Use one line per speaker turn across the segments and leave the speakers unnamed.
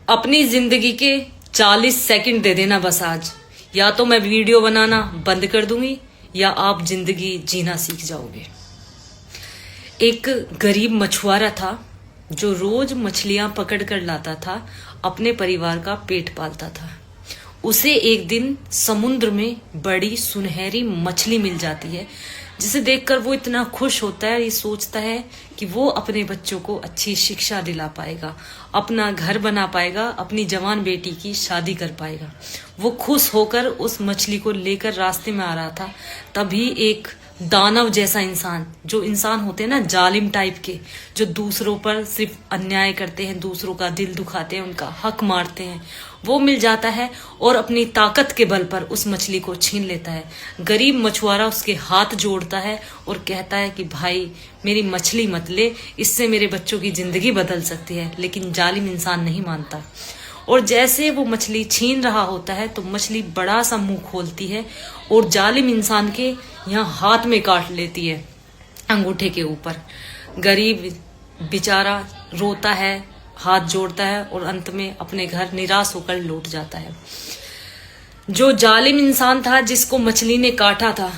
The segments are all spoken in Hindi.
अपनी जिंदगी के 40 सेकंड दे देना बस आज, या तो मैं वीडियो बनाना बंद कर दूंगी या आप जिंदगी जीना सीख जाओगे। एक गरीब मछुआरा था जो रोज मछलियां पकड़ कर लाता था, अपने परिवार का पेट पालता था। उसे एक दिन समुद्र में बड़ी सुनहरी मछली मिल जाती है, जिसे देखकर वो इतना खुश होता है, ये सोचता है कि वो अपने बच्चों को अच्छी शिक्षा दिला पाएगा, अपना घर बना पाएगा, अपनी जवान बेटी की शादी कर पाएगा। वो खुश होकर उस मछली को लेकर रास्ते में आ रहा था, तभी एक दानव जैसा इंसान, जो इंसान होते हैं ना जालिम टाइप के, जो दूसरों पर सिर्फ अन्याय करते हैं, दूसरों का दिल दुखाते हैं, उनका हक मारते हैं, वो मिल जाता है और अपनी ताकत के बल पर उस मछली को छीन लेता है। गरीब मछुआरा उसके हाथ जोड़ता है और कहता है कि भाई मेरी मछली मत ले, इससे मेरे बच्चों की जिंदगी बदल सकती है। लेकिन जालिम इंसान नहीं मानता, और जैसे वो मछली छीन रहा होता है तो मछली बड़ा सा मुंह खोलती है और जालिम इंसान के यहाँ हाथ में काट लेती है, अंगूठे के ऊपर। गरीब बेचारा रोता है, हाथ जोड़ता है और अंत में अपने घर निराश होकर लौट जाता है। जो जालिम इंसान था जिसको मछली ने काटा था,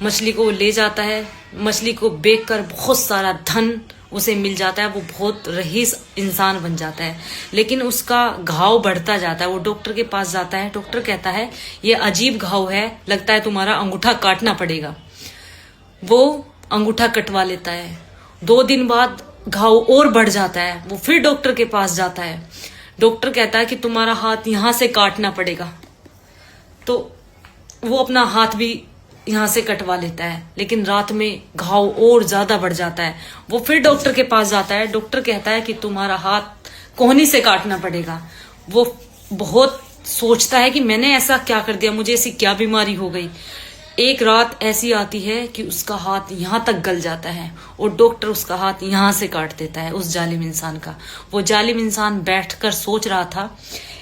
मछली को ले जाता है, मछली को बेचकर बहुत सारा धन उसे मिल जाता है, वो बहुत रईस इंसान बन जाता है। लेकिन उसका घाव बढ़ता जाता है। वो डॉक्टर के पास जाता है, डॉक्टर कहता है ये अजीब घाव है, लगता है तुम्हारा अंगूठा काटना पड़ेगा। वो अंगूठा कटवा लेता है। 2 दिन बाद घाव और बढ़ जाता है, वो फिर डॉक्टर के पास जाता है। डॉक्टर कहता है कि तुम्हारा हाथ यहां से काटना पड़ेगा, तो वो अपना हाथ भी यहां से कटवा लेता है। लेकिन रात में घाव और ज्यादा बढ़ जाता है। वो फिर डॉक्टर के पास जाता है, डॉक्टर कहता है कि तुम्हारा हाथ कोहनी से काटना पड़ेगा। वो बहुत सोचता है कि मैंने ऐसा क्या कर दिया, मुझे ऐसी क्या बीमारी हो गई। एक रात ऐसी आती है कि उसका हाथ यहां तक गल जाता है और डॉक्टर उसका हाथ यहां से काट देता है, उस जालिम इंसान का। वो जालिम इंसान बैठकर सोच रहा था,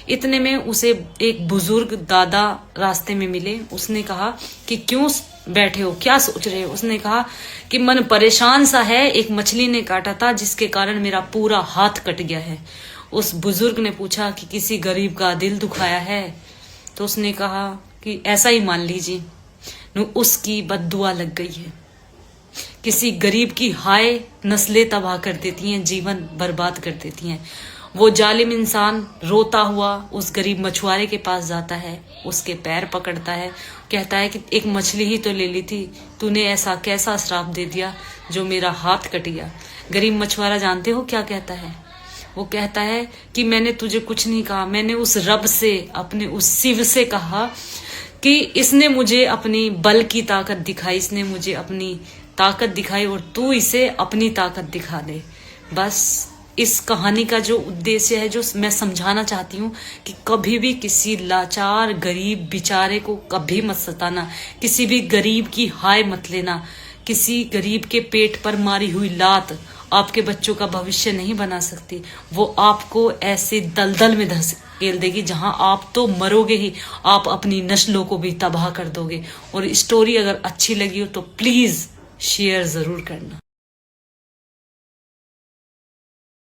इतने में उसे एक बुजुर्ग दादा रास्ते में मिले। उसने कहा कि क्यों बैठे हो, क्या सोच रहे हो? उसने कहा कि मन परेशान सा है, एक मछली ने काटा था जिसके कारण मेरा पूरा हाथ कट गया है। उस बुजुर्ग ने पूछा कि किसी गरीब का दिल दुखाया है? तो उसने कहा कि ऐसा ही मान लीजिए, उसकी बद्दुआ लग गई है। किसी गरीब की हाय नस्लें तबाह कर देती हैं, जीवन बर्बाद कर देती हैं। वो जालिम इंसान रोता हुआ उस गरीब मछुआरे के पास जाता है, उसके पैर पकड़ता है, कहता है कि एक मछली ही तो ले ली थी, तूने ऐसा कैसा श्राप दे दिया जो मेरा हाथ कट गया। गरीब मछुआरा जानते हो क्या कहता है? वो कहता है कि मैंने तुझे कुछ नहीं कहा, मैंने उस रब से, अपने उस शिव से कहा कि इसने मुझे अपनी बल की ताकत दिखाई, इसने मुझे अपनी ताकत दिखाई और तू इसे अपनी ताकत दिखा दे। बस इस कहानी का जो उद्देश्य है, जो मैं समझाना चाहती हूँ कि कभी भी किसी लाचार गरीब बेचारे को कभी मत सताना, किसी भी गरीब की हाय मत लेना। किसी गरीब के पेट पर मारी हुई लात आपके बच्चों का भविष्य नहीं बना सकती। वो आपको ऐसे दलदल में धकेल देगी जहां आप तो मरोगे ही, आप अपनी नस्लों को भी तबाह कर दोगे। और स्टोरी अगर अच्छी लगी हो तो प्लीज शेयर जरूर करना।